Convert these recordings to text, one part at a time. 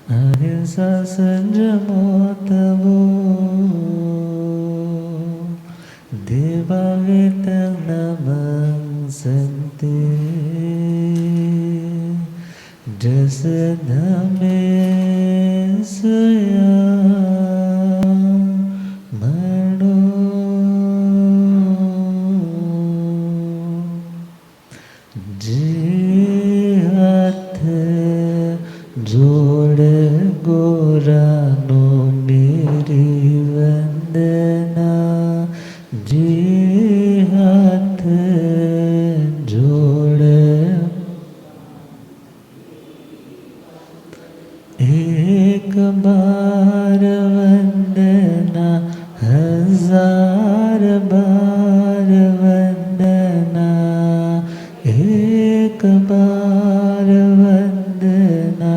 अहिंसा संयमो तवो देवावेतं नमस्ते जसधमे सया मणो जे हाथ जोड़ गोरानो मेरी वंदना जे हाथ जोड़ एक बार वंदना हजार बार वंदना एक बार वंदना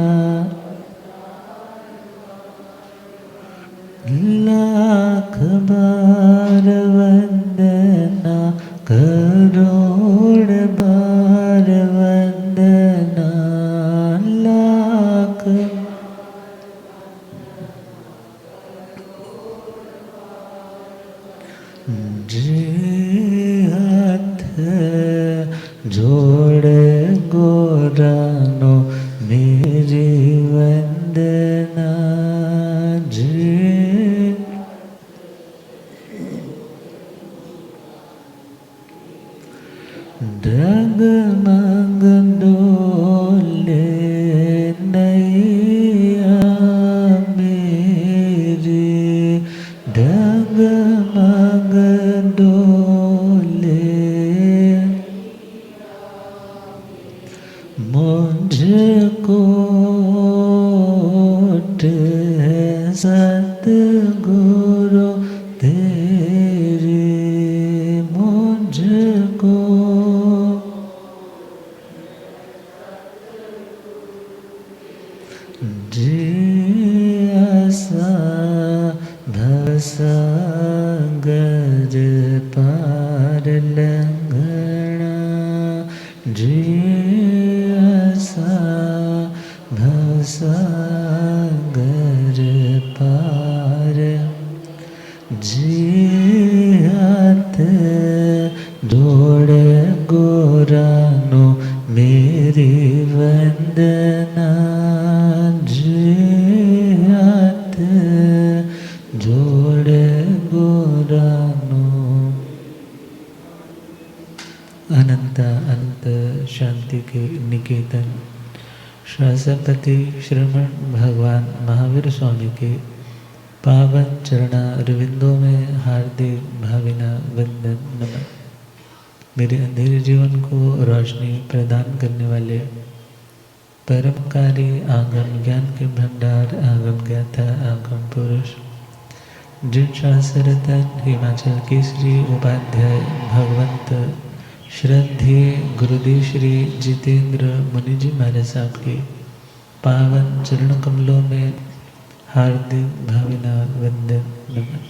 लाख बार वंदना करोड़ बार वंदना लाख जे हाथ जोड़ गोरानो मेरी वंदना जे डगमग डोले नैया मेरी डगमग डोले मुझको सतगुरु तेरे मुझको जे आसा भवसागर पार लंघना जे आसा भवसागर पार जे हाथ जोड़ गोरानो मेरी वंदना जे हाथ जोड़ गोरानो। अनंत अंत शांति के निकेतन शासपति श्रमण भगवान महावीर स्वामी के पावन चरणारविंदों में हार्दिक भावना वंदन नमन। मेरे अंधेरे जीवन को रोशनी प्रदान करने वाले परमकारी आगम ज्ञान के भंडार आगम ज्ञाता आगम पुरुष जिन शास्त्ररतन हिमाचल केसरी उपाध्याय भगवंत श्रद्धेय गुरुदेव श्री जितेंद्र मुनि जी महाराज साहब के पावन चरण कमलों में हार्दिक भावना वंदन नमन।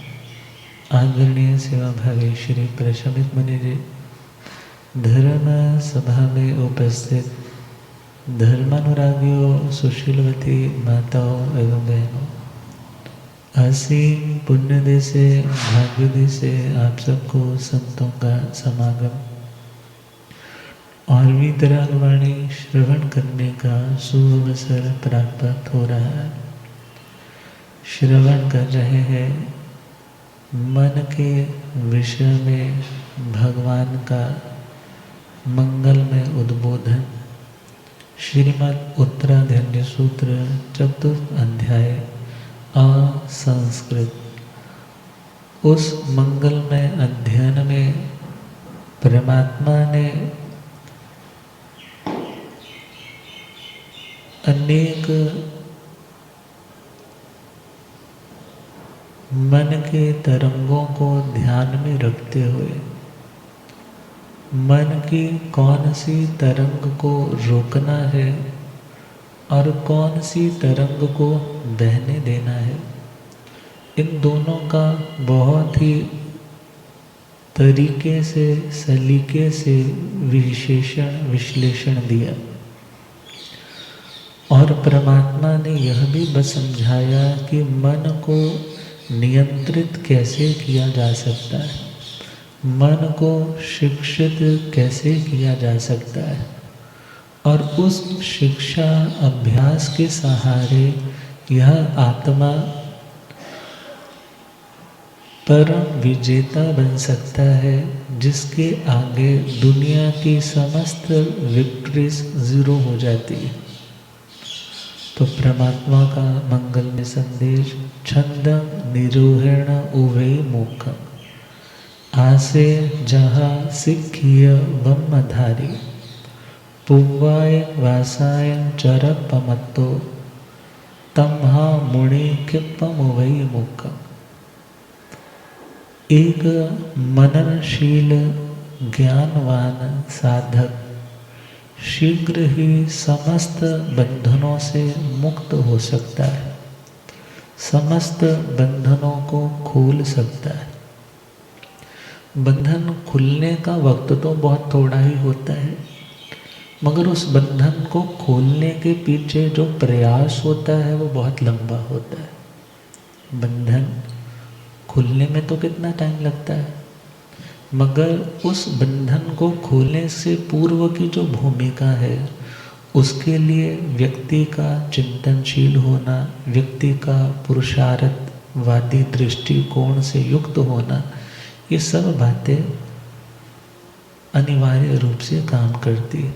आदरणीय सेवा भावी श्री प्रशमित मुनि जी, धर्म सभा में उपस्थित धर्मानुरागियों, सुशीलवती माताओं एवं बहनों, असीम पुण्य से भाग्योदय से आप सबको संतों का समागम और वीतरागवाणी श्रवण करने का सुअवसर प्राप्त हो रहा है। श्रवण कर रहे हैं मन के विषय में भगवान का मंगलमय उद्बोधन श्रीमद् उत्तराधन्य सूत्र चतुर्थ अध्याय असंस्कृत। उस मंगलमय अध्ययन में परमात्मा ने अनेक मन के तरंगों को ध्यान में रखते हुए मन की कौन सी तरंग को रोकना है और कौन सी तरंग को बहने देना है, इन दोनों का बहुत ही तरीके से सलीके से विश्लेषण दिया। और परमात्मा ने यह भी बस समझाया कि मन को नियंत्रित कैसे किया जा सकता है, मन को शिक्षित कैसे किया जा सकता है, और उस शिक्षा अभ्यास के सहारे यह आत्मा परम विजेता बन सकता है, जिसके आगे दुनिया की समस्त विक्ट्रीज जीरो हो जाती है। तो परमात्मा का मंगल में संदेश, छंदम निरोहण उवे मोखम, आसे जहाँ सिखिय वम्मधारी, पुव्वाय वासाय चरपमत्तो, तम्हा मुनि किप्पम उवे मोखम। एक मननशील ज्ञानवान साधक शीघ्र ही समस्त बंधनों से मुक्त हो सकता है, समस्त बंधनों को खोल सकता है। बंधन खुलने का वक्त तो बहुत थोड़ा ही होता है, मगर उस बंधन को खोलने के पीछे जो प्रयास होता है वो बहुत लंबा होता है। बंधन खुलने में तो कितना टाइम लगता है, मगर उस बंधन को खोलने से पूर्व की जो भूमिका है, उसके लिए व्यक्ति का चिंतनशील होना, व्यक्ति का पुरुषार्थवादी दृष्टिकोण से युक्त होना, ये सब बातें अनिवार्य रूप से काम करती है।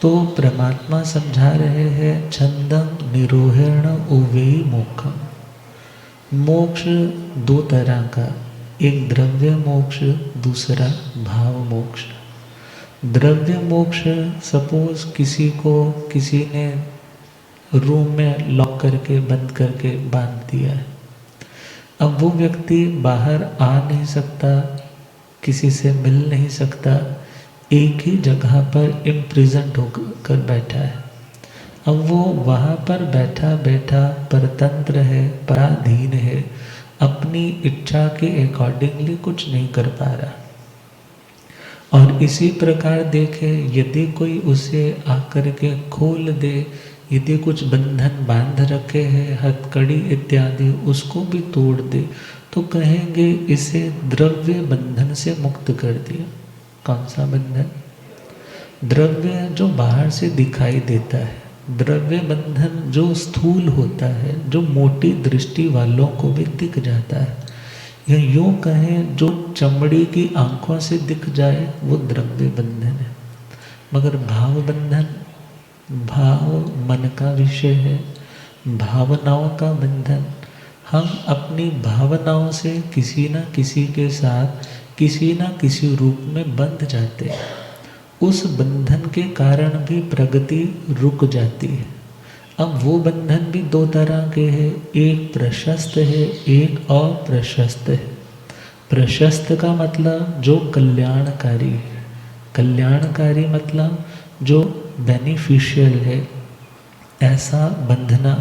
तो परमात्मा समझा रहे हैं, छंदम निरोहण उवे मोक्षम। मोक्ष दो तरह का, एक द्रव्य मोक्ष, दूसरा भाव मोक्ष। द्रव्य मोक्ष, सपोज किसी ने रूम में लॉक करके बंद करके बांध दिया है। अब वो व्यक्ति बाहर आ नहीं सकता, किसी से मिल नहीं सकता, एक ही जगह पर इम्प्रिजन्ड होकर बैठा है। अब वो वहाँ पर बैठा बैठा परतंत्र है, पराधीन है, अपनी इच्छा के अकॉर्डिंगली कुछ नहीं कर पा रहा। और इसी प्रकार देखे, यदि कोई उसे आकर के खोल दे, यदि कुछ बंधन बांध रखे हैं, हथकड़ी इत्यादि, उसको भी तोड़ दे, तो कहेंगे इसे द्रव्य बंधन से मुक्त कर दिया। कौन सा बंधन? द्रव्य जो बाहर से दिखाई देता है, द्रव्य बंधन जो स्थूल होता है, जो मोटी दृष्टि वालों को भी दिख जाता है, या यूँ कहें जो चमड़ी की आंखों से दिख जाए, वो द्रव्य बंधन है। मगर भाव बंधन, भाव मन का विषय है, भावनाओं का बंधन। हम अपनी भावनाओं से किसी न किसी के साथ किसी न किसी रूप में बंध जाते हैं। उस बंधन के कारण भी प्रगति रुक जाती है। अब वो बंधन भी दो तरह के हैं, एक प्रशस्त है, एक अप्रशस्त है। प्रशस्त का मतलब जो कल्याणकारी है, कल्याणकारी मतलब जो बेनिफिशियल है, ऐसा बंधना।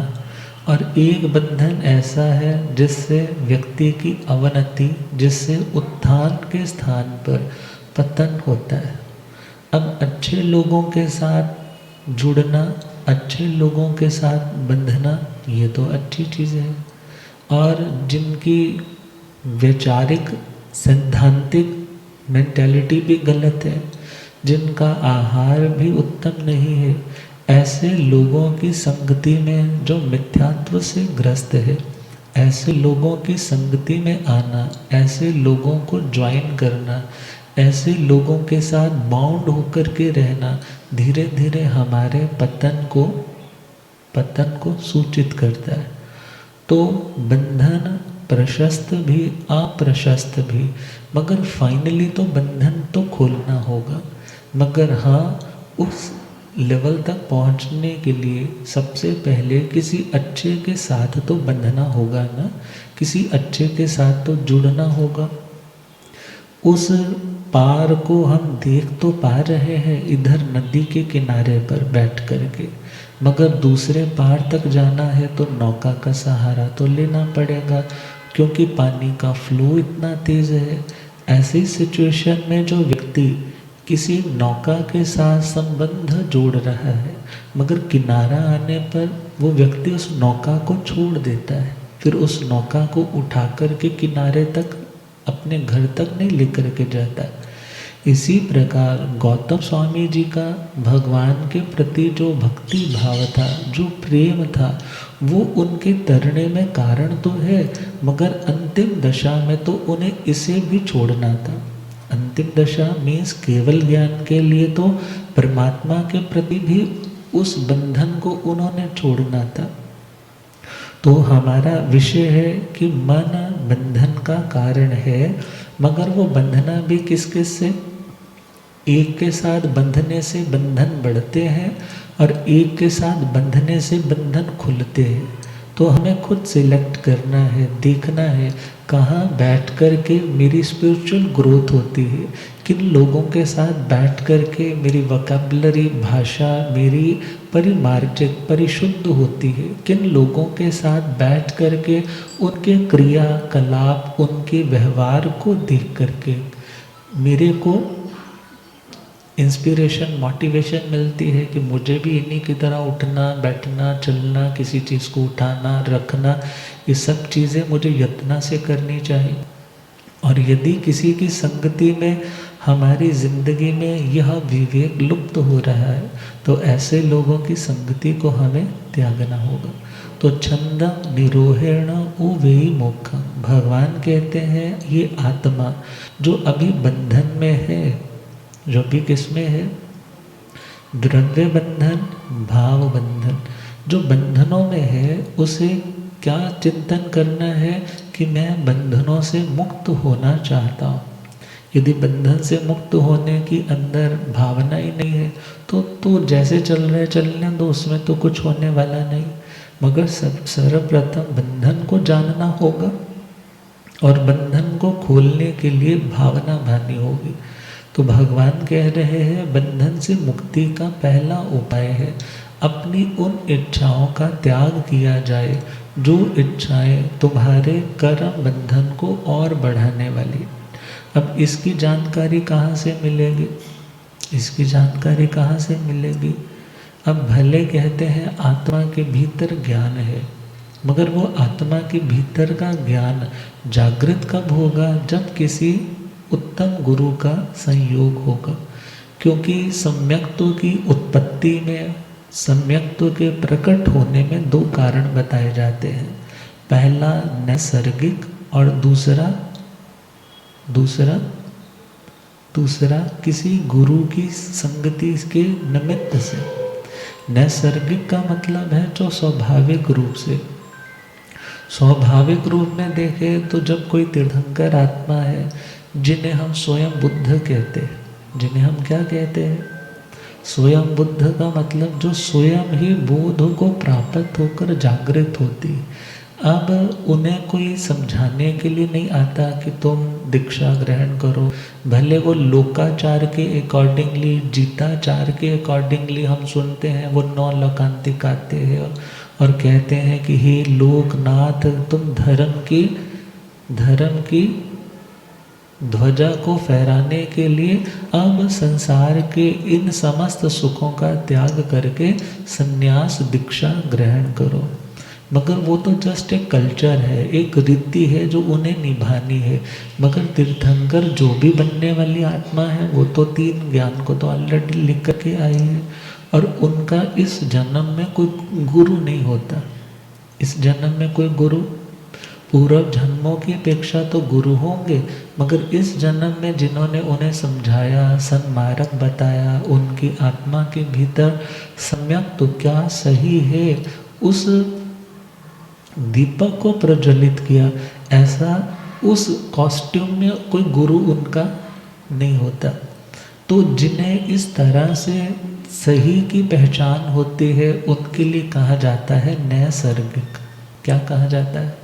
और एक बंधन ऐसा है जिससे व्यक्ति की अवनति, जिससे उत्थान के स्थान पर पतन होता है। अब अच्छे लोगों के साथ जुड़ना, अच्छे लोगों के साथ बंधना, ये तो अच्छी चीज़ है। और जिनकी वैचारिक सैद्धांतिक मेंटालिटी भी गलत है, जिनका आहार भी उत्तम नहीं है, ऐसे लोगों की संगति में जो मिथ्यात्व से ग्रस्त है, ऐसे लोगों की संगति में आना, ऐसे लोगों को ज्वाइन करना, ऐसे लोगों के साथ बाउंड होकर के रहना, धीरे धीरे हमारे पतन को सूचित करता है। तो बंधन प्रशस्त भी अप्रशस्त भी, मगर फाइनली तो बंधन तो खोलना होगा। मगर हाँ, उस लेवल तक पहुंचने के लिए सबसे पहले किसी अच्छे के साथ तो बंधना होगा ना, किसी अच्छे के साथ तो जुड़ना होगा। उस पार को हम देख तो पा रहे हैं इधर नदी के किनारे पर बैठ करके, मगर दूसरे पार तक जाना है तो नौका का सहारा तो लेना पड़ेगा, क्योंकि पानी का फ्लो इतना तेज़ है। ऐसी सिचुएशन में जो व्यक्ति किसी नौका के साथ संबंध जोड़ रहा है, मगर किनारा आने पर वो व्यक्ति उस नौका को छोड़ देता है, फिर उस नौका को उठा कर के किनारे तक अपने घर तक नहीं लेकर के जाता। इसी प्रकार गौतम स्वामी जी का भगवान के प्रति जो भक्ति भाव था, जो प्रेम था, वो उनके तरने में कारण तो है, मगर अंतिम दशा में तो उन्हें इसे भी छोड़ना था। अंतिम दशा मीन्स केवल ज्ञान के लिए तो परमात्मा के प्रति भी उस बंधन को उन्होंने छोड़ना था। तो हमारा विषय है कि मन बंधन का कारण है, मगर वो बंधना भी किस किस से? एक के साथ बंधने से बंधन बढ़ते हैं और एक के साथ बंधने से बंधन खुलते हैं। तो हमें खुद सिलेक्ट करना है, देखना है कहाँ बैठ कर के मेरी स्पिरिचुअल ग्रोथ होती है, किन लोगों के साथ बैठ कर के मेरी वोकैबुलरी भाषा मेरी परिमार्जित परिशुद्ध होती है, किन लोगों के साथ बैठ कर के उनके क्रियाकलाप उनके व्यवहार को देख कर के मेरे को इंस्पिरेशन मोटिवेशन मिलती है कि मुझे भी इन्हीं की तरह उठना बैठना चलना, किसी चीज़ को उठाना रखना, ये सब चीज़ें मुझे यत्न से करनी चाहिए। और यदि किसी की संगति में हमारी ज़िंदगी में यह विवेक लुप्त हो रहा है तो ऐसे लोगों की संगति को हमें त्यागना होगा। तो छंदम निरोहेण उवेयी मोक्षम, भगवान कहते हैं ये आत्मा जो अभी बंधन में है, जो भी किसमें है? द्रव्य बंधन, भाव बंधन, जो बंधनों में है उसे क्या चिंतन करना है कि मैं बंधनों से मुक्त होना चाहता हूँ। यदि बंधन से मुक्त होने की अंदर भावना ही नहीं है तो जैसे चल रहे चलने दो, उसमें तो कुछ होने वाला नहीं। मगर सर्वप्रथम बंधन को जानना होगा और बंधन को खोलने के लिए भावना भानी होगी। तो भगवान कह रहे हैं बंधन से मुक्ति का पहला उपाय है अपनी उन इच्छाओं का त्याग किया जाए जो इच्छाएं तुम्हारे कर्म बंधन को और बढ़ाने वाली। अब इसकी जानकारी कहाँ से मिलेगी? इसकी जानकारी कहाँ से मिलेगी? अब भले कहते हैं आत्मा के भीतर ज्ञान है, मगर वो आत्मा के भीतर का ज्ञान जागृत कब होगा? जब किसी उत्तम गुरु का संयोग होगा। क्योंकि सम्यक्त्व की उत्पत्ति में, सम्यक्त्व के प्रकट होने में दो कारण बताए जाते हैं। पहला नैसर्गिक और दूसरा किसी गुरु की संगति के निमित्त से। नैसर्गिक का मतलब है जो स्वाभाविक रूप से। स्वाभाविक रूप में देखें तो जब कोई तीर्थंकर आत्मा है जिन्हें हम स्वयं बुद्ध कहते हैं, जिन्हें हम क्या कहते हैं? स्वयं बुद्ध का मतलब जो स्वयं ही बोध को प्राप्त होकर जागृत होती। अब उन्हें कोई समझाने के लिए नहीं आता कि तुम दीक्षा ग्रहण करो। भले वो लोकाचार के अकॉर्डिंगली, जीताचार के अकॉर्डिंगली हम सुनते हैं, वो 9 लोकांतिक आते हैं और कहते हैं कि हे लोकनाथ, तुम धर्म की ध्वजा को फहराने के लिए अब संसार के इन समस्त सुखों का त्याग करके संन्यास दीक्षा ग्रहण करो। मगर वो तो जस्ट एक कल्चर है, एक रीति है जो उन्हें निभानी है। मगर तीर्थंकर जो भी बनने वाली आत्मा है वो तो 3 ज्ञान को तो ऑलरेडी लिख करके आई है और उनका इस जन्म में कोई गुरु नहीं होता। इस जन्म में कोई गुरु, पूर्व जन्मों की अपेक्षा तो गुरु होंगे, मगर इस जन्म में जिन्होंने उन्हें समझाया, सन्मार्ग बताया, उनकी आत्मा के भीतर सम्यक तो क्या सही है उस दीपक को प्रज्वलित किया, ऐसा उस कॉस्ट्यूम में कोई गुरु उनका नहीं होता। तो जिन्हें इस तरह से सही की पहचान होती है उनके लिए कहा जाता है नैसर्गिक। क्या कहा जाता है?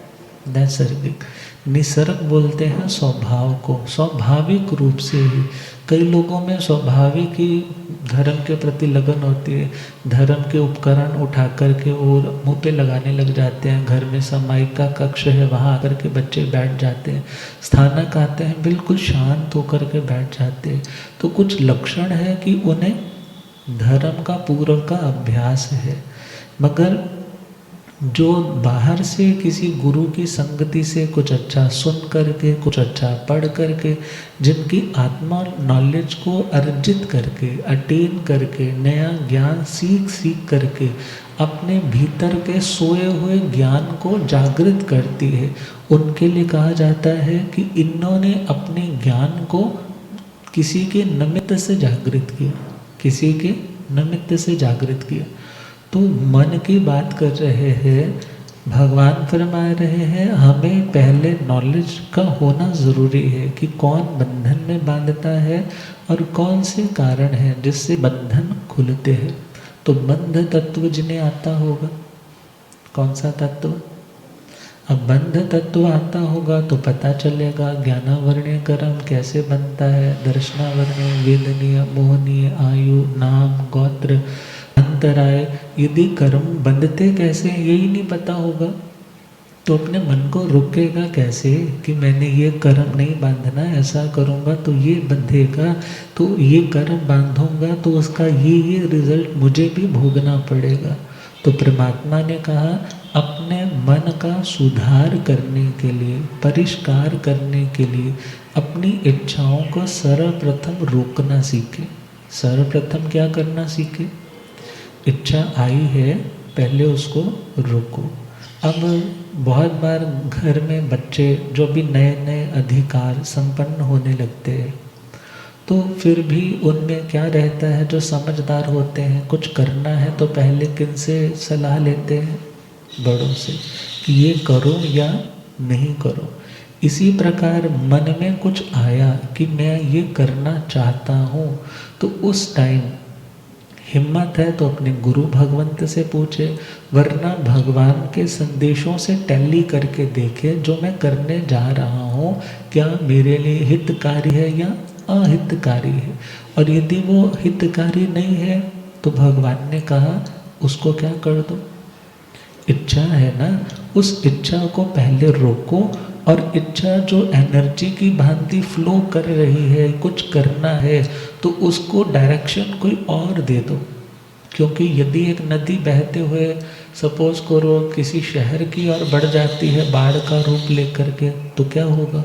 नैसर्गिक। निसर्ग बोलते हैं स्वभाव को, स्वाभाविक रूप से ही। कई लोगों में स्वाभाविक ही धर्म के प्रति लगन होती है, धर्म के उपकरण उठा कर के वो मुँह पे लगाने लग जाते हैं। घर में सामायिक का कक्ष है, वहाँ आकर के बच्चे बैठ जाते हैं। स्थानक आते हैं, बिल्कुल शांत होकर के बैठ जाते हैं। तो कुछ लक्षण है कि उन्हें धर्म का पूर्व का अभ्यास है। मगर जो बाहर से किसी गुरु की संगति से कुछ अच्छा सुन करके, कुछ अच्छा पढ़ करके, जिनकी आत्मा नॉलेज को अर्जित करके, अटेन करके, नया ज्ञान सीख करके अपने भीतर के सोए हुए ज्ञान को जागृत करती है, उनके लिए कहा जाता है कि इन्होंने अपने ज्ञान को किसी के निमित्त से जागृत किया, किसी के निमित्त से जागृत किया। तो मन की बात कर रहे हैं, भगवान फरमा रहे हैं हमें पहले नॉलेज का होना ज़रूरी है कि कौन बंधन में बांधता है और कौन से कारण हैं जिससे बंधन खुलते हैं। तो बंध तत्व जिन्हें आता होगा, कौन सा तत्व? अब बंध तत्व आता होगा तो पता चलेगा ज्ञानावरणीय कर्म कैसे बनता है, दर्शनावरणीय, वेदनीय, मोहनीय, आयु, नाम, गोत्र, अंतराय, यदि कर्म बंधते कैसे यही नहीं पता होगा तो अपने मन को रोकेगा कैसे कि मैंने ये कर्म नहीं बांधना, ऐसा करूँगा तो ये बंधेगा, तो ये कर्म बांधूंगा तो उसका ये रिजल्ट मुझे भी भोगना पड़ेगा। तो परमात्मा ने कहा अपने मन का सुधार करने के लिए, परिष्कार करने के लिए अपनी इच्छाओं को सर्वप्रथम रोकना सीखे। सर्वप्रथम क्या करना सीखे? इच्छा आई है पहले उसको रोको। अब बहुत बार घर में बच्चे जो भी नए नए अधिकार संपन्न होने लगते हैं तो फिर भी उनमें क्या रहता है, जो समझदार होते हैं कुछ करना है तो पहले किन से सलाह लेते हैं? बड़ों से कि ये करो या नहीं करो। इसी प्रकार मन में कुछ आया कि मैं ये करना चाहता हूँ तो उस टाइम हिम्मत है तो अपने गुरु भगवंत से पूछे, वरना भगवान के संदेशों से टैली करके देखे जो मैं करने जा रहा हूँ क्या मेरे लिए हितकारी है या अहितकारी है। और यदि वो हितकारी नहीं है तो भगवान ने कहा उसको क्या कर दो, इच्छा है ना, उस इच्छा को पहले रोको। और इच्छा जो एनर्जी की भांति फ्लो कर रही है, कुछ करना है तो उसको डायरेक्शन कोई और दे दो। क्योंकि यदि एक नदी बहते हुए सपोज करो किसी शहर की ओर बढ़ जाती है बाढ़ का रूप लेकर के तो क्या होगा?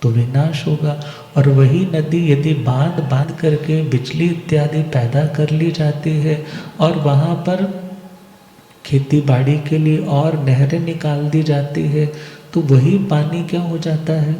तो विनाश होगा। और वही नदी यदि बांध करके बिजली इत्यादि पैदा कर ली जाती है और वहाँ पर खेती बाड़ी के लिए और नहरें निकाल दी जाती है तो वही पानी क्या हो जाता है?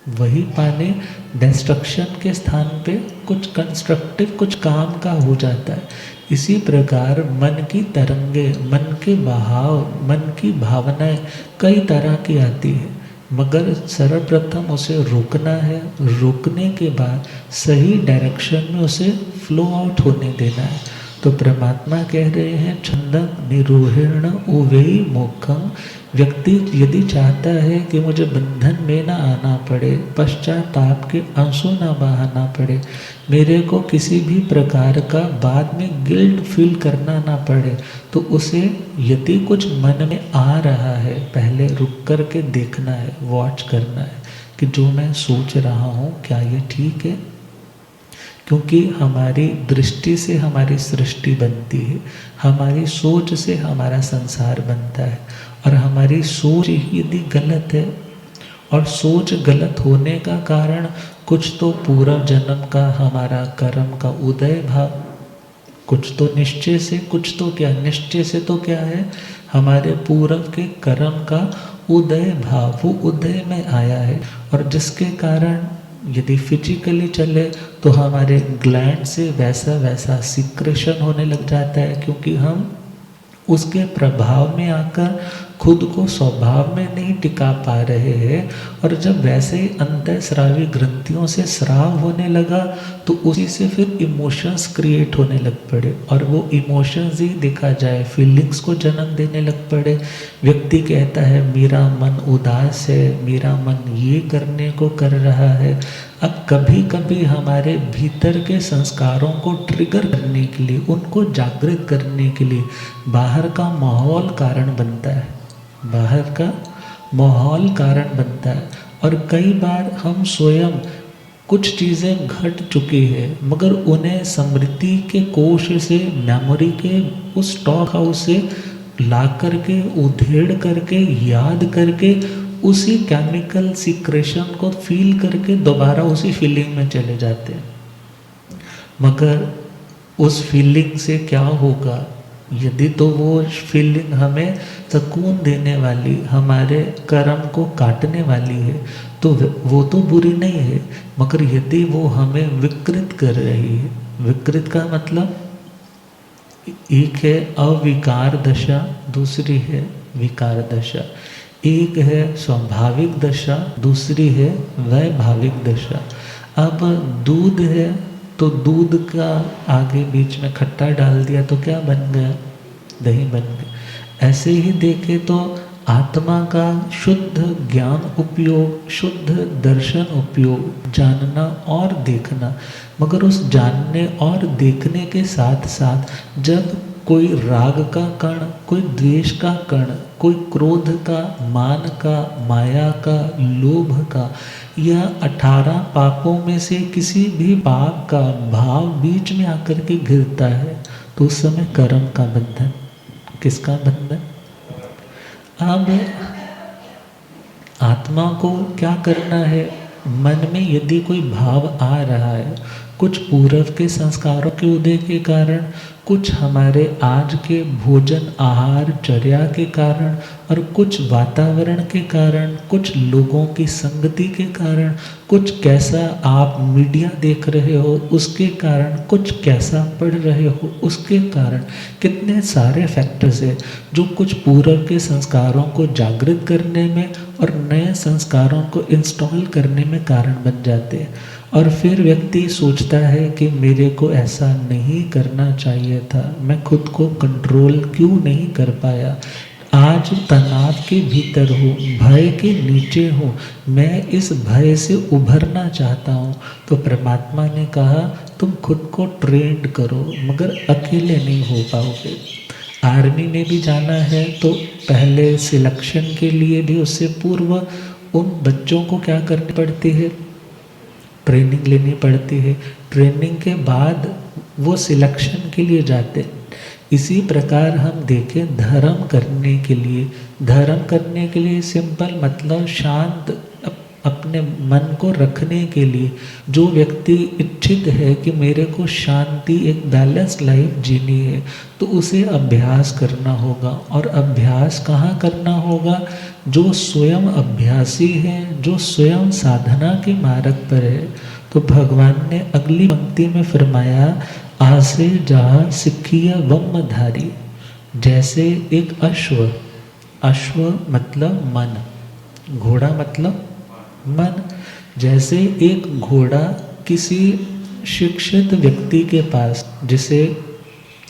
वही पानी डिस्ट्रक्शन के स्थान पे कुछ कंस्ट्रक्टिव, कुछ काम का हो जाता है। इसी प्रकार मन की तरंगे, मन के बहाव, मन की भावनाएं कई तरह की आती है, मगर सर्वप्रथम उसे रोकना है। रोकने के बाद सही डायरेक्शन में उसे फ्लो आउट होने देना है। तो परमात्मा कह रहे हैं छंदं निरूहेण उवेयी मोक्षं। व्यक्ति यदि चाहता है कि मुझे बंधन में ना आना पड़े, पश्चाताप के आंसू ना बहाना पड़े, मेरे को किसी भी प्रकार का बाद में गिल्ट फील करना ना पड़े, तो उसे यदि कुछ मन में आ रहा है पहले रुक कर के देखना है, वॉच करना है कि जो मैं सोच रहा हूँ क्या ये ठीक है। क्योंकि हमारी दृष्टि से हमारी सृष्टि बनती है, हमारी सोच से हमारा संसार बनता है। और हमारी सोच यदि गलत है, और सोच गलत होने का कारण कुछ तो पूर्व जन्म का हमारा कर्म का उदय भाव, कुछ तो निश्चय से, कुछ तो क्या निश्चय से तो क्या है हमारे पूर्व के कर्म का उदय भाव, वो उदय में आया है। और जिसके कारण यदि फिजिकली चले तो हमारे ग्लैंड से वैसा वैसा सिक्रेशन होने लग जाता है, क्योंकि हम उसके प्रभाव में आकर खुद को स्वभाव में नहीं टिका पा रहे हैं। और जब वैसे ही अंतःस्रावी ग्रंथियों से स्राव होने लगा तो उसी से फिर इमोशंस क्रिएट होने लग पड़े, और वो इमोशंस ही देखा जाए फीलिंग्स को जन्म देने लग पड़े। व्यक्ति कहता है मेरा मन उदास है, मेरा मन ये करने को कर रहा है। अब कभी कभी हमारे भीतर के संस्कारों को ट्रिगर करने के लिए, उनको जागृत करने के लिए बाहर का माहौल कारण बनता है, बाहर का माहौल कारण बनता है। और कई बार हम स्वयं कुछ चीज़ें घट चुकी है, मगर उन्हें स्मृति के कोश से, मेमोरी के उस स्टॉक हाउस से ला करके, उधेड़ करके, याद करके, उसी केमिकल सिक्रेशन को फील करके दोबारा उसी फीलिंग में चले जाते हैं। मगर उस फीलिंग से क्या होगा? यदि तो वो फीलिंग हमें सुकून देने वाली, हमारे कर्म को काटने वाली है, तो वो तो बुरी नहीं है। मगर यदि वो हमें विकृत कर रही है, विकृत का मतलब एक है अविकार दशा, दूसरी है विकार दशा। एक है स्वाभाविक दशा, दूसरी है वैभाविक दशा। अब दूध है तो दूध का आगे बीच में खट्टा डाल दिया तो क्या बन गया? दही बन गया। ऐसे ही देखे तो आत्मा का शुद्ध ज्ञान उपयोग, शुद्ध दर्शन उपयोग, जानना और देखना। मगर उस जानने और देखने के साथ साथ जब कोई राग का कण, कोई द्वेष का कण, कोई क्रोध का, मान का, माया का, लोभ का, या 18 पापों में से किसी भी पाप का भाव बीच में आकर के गिरता है, तो उस समय कर्म का बंधन। किसका बंधन? अब आत्मा को क्या करना है? मन में यदि कोई भाव आ रहा है, कुछ पूर्व के संस्कारों के उदय के कारण, कुछ हमारे आज के भोजन आहार चर्या के कारण, और कुछ वातावरण के कारण, कुछ लोगों की संगति के कारण, कुछ कैसा आप मीडिया देख रहे हो उसके कारण, कुछ कैसा पढ़ रहे हो उसके कारण, कितने सारे फैक्टर्स हैं जो कुछ पूर्व के संस्कारों को जागृत करने में और नए संस्कारों को इंस्टॉल करने में कारण बन जाते हैं। और फिर व्यक्ति सोचता है कि मेरे को ऐसा नहीं करना चाहिए था, मैं खुद को कंट्रोल क्यों नहीं कर पाया, आज तनाव के भीतर हूँ, भय के नीचे हूँ, मैं इस भय से उभरना चाहता हूँ। तो परमात्मा ने कहा तुम खुद को ट्रेंड करो, मगर अकेले नहीं हो पाओगे। आर्मी में भी जाना है तो पहले सिलेक्शन के लिए भी उससे पूर्व उन बच्चों को क्या करनी पड़ती है? ट्रेनिंग लेनी पड़ती है। ट्रेनिंग के बाद वो सिलेक्शन के लिए जाते हैं। इसी प्रकार हम देखें धर्म करने के लिए, धर्म करने के लिए सिंपल मतलब शांत अपने मन को रखने के लिए, जो व्यक्ति इच्छित है कि मेरे को शांति, एक बैलेंस लाइफ जीनी है, तो उसे अभ्यास करना होगा। और अभ्यास कहाँ करना होगा? जो स्वयं अभ्यासी है, जो स्वयं साधना के मार्ग पर है। तो भगवान ने अगली पंक्ति में फरमाया, आसे जहाँ सिखिया वम्मधारी। जैसे एक अश्व, अश्व मतलब मन, घोड़ा मतलब मन। जैसे एक घोड़ा किसी शिक्षित व्यक्ति के पास, जिसे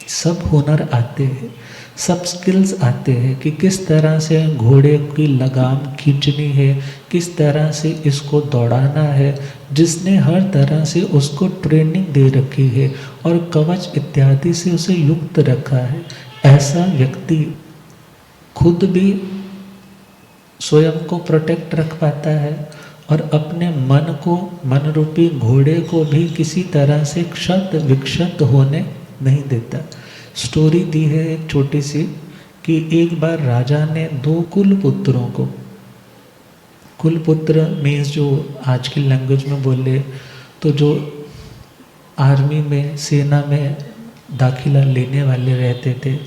सब हुनर आते हैं, सब स्किल्स आते हैं कि किस तरह से घोड़े की लगाम खींचनी है, किस तरह से इसको दौड़ाना है, जिसने हर तरह से उसको ट्रेनिंग दे रखी है और कवच इत्यादि से उसे युक्त रखा है। ऐसा व्यक्ति खुद भी स्वयं को प्रोटेक्ट रख पाता है और अपने मन को, मन रूपी घोड़े को भी किसी तरह से क्षत विक्षत होने नहीं देता। स्टोरी दी है एक छोटी सी कि एक बार राजा ने 2 कुलपुत्रों को, कुलपुत्र मीन्स जो आज की लैंग्वेज में बोले तो जो आर्मी में, सेना में दाखिला लेने वाले रहते थे,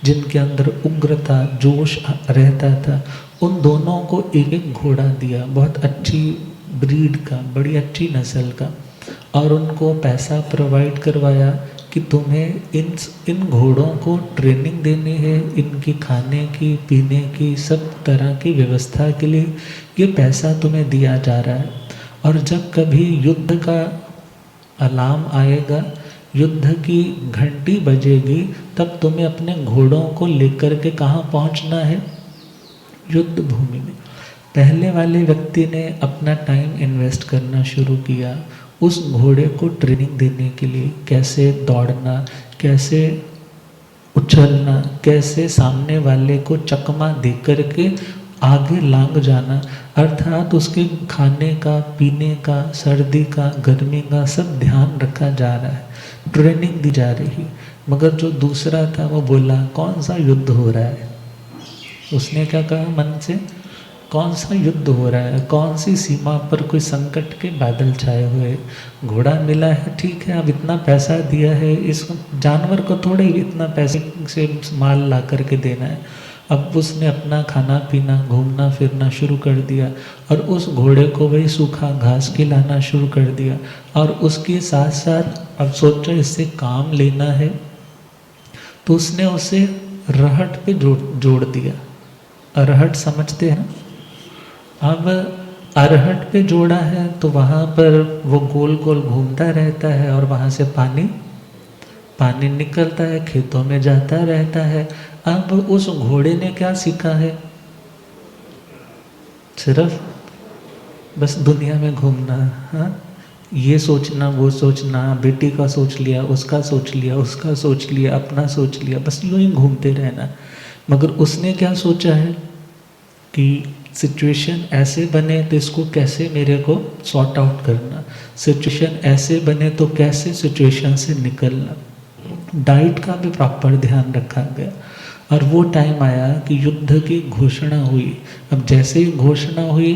जिनके अंदर उग्रता, जोश रहता था, उन दोनों को एक एक घोड़ा दिया, बहुत अच्छी ब्रीड का, बड़ी अच्छी नस्ल का, और उनको पैसा प्रोवाइड करवाया कि तुम्हें इन घोड़ों को ट्रेनिंग देनी है, इनकी खाने की, पीने की, सब तरह की व्यवस्था के लिए ये पैसा तुम्हें दिया जा रहा है। और जब कभी युद्ध का अलार्म आएगा, युद्ध की घंटी बजेगी, तब तुम्हें अपने घोड़ों को लेकर के कहाँ पहुँचना है? युद्ध भूमि में। पहले वाले व्यक्ति ने अपना टाइम इन्वेस्ट करना शुरू किया उस घोड़े को ट्रेनिंग देने के लिए, कैसे दौड़ना, कैसे उछलना, कैसे सामने वाले को चकमा दे करके आगे लांग जाना, अर्थात उसके खाने का, पीने का, सर्दी का, गर्मी का सब ध्यान रखा जा रहा है, ट्रेनिंग दी जा रही। मगर जो दूसरा था वो बोला कौन सा युद्ध हो रहा है। उसने क्या कहा मन से, कौन सा युद्ध हो रहा है, कौन सी सीमा पर कोई संकट के बादल छाए हुए। घोड़ा मिला है ठीक है, अब इतना पैसा दिया है, इस जानवर को थोड़े इतना पैसे से माल ला करके देना है। अब उसने अपना खाना पीना, घूमना फिरना शुरू कर दिया और उस घोड़े को वही सूखा घास खिलाना शुरू कर दिया। और उसके साथ साथ अब सोचा इससे काम लेना है, तो उसने उसे रहट पे जोड़ दिया। अरहट समझते हैं। अब अरहट पे जोड़ा है तो वहाँ पर वो गोल गोल घूमता रहता है और वहाँ से पानी निकलता है, खेतों में जाता रहता है। अब उस घोड़े ने क्या सीखा है, सिर्फ बस दुनिया में घूमना, हाँ, ये सोचना वो सोचना, बेटी का सोच लिया, उसका सोच लिया, उसका सोच लिया, अपना सोच लिया, बस यूँ ही घूमते रहना। मगर उसने क्या सोचा है कि सिचुएशन ऐसे बने तो इसको कैसे मेरे को सॉर्ट आउट करना, सिचुएशन ऐसे बने तो कैसे सिचुएशन से निकलना। डाइट का भी प्रॉपर ध्यान रखा गया। और वो टाइम आया कि युद्ध की घोषणा हुई। अब जैसे ही घोषणा हुई,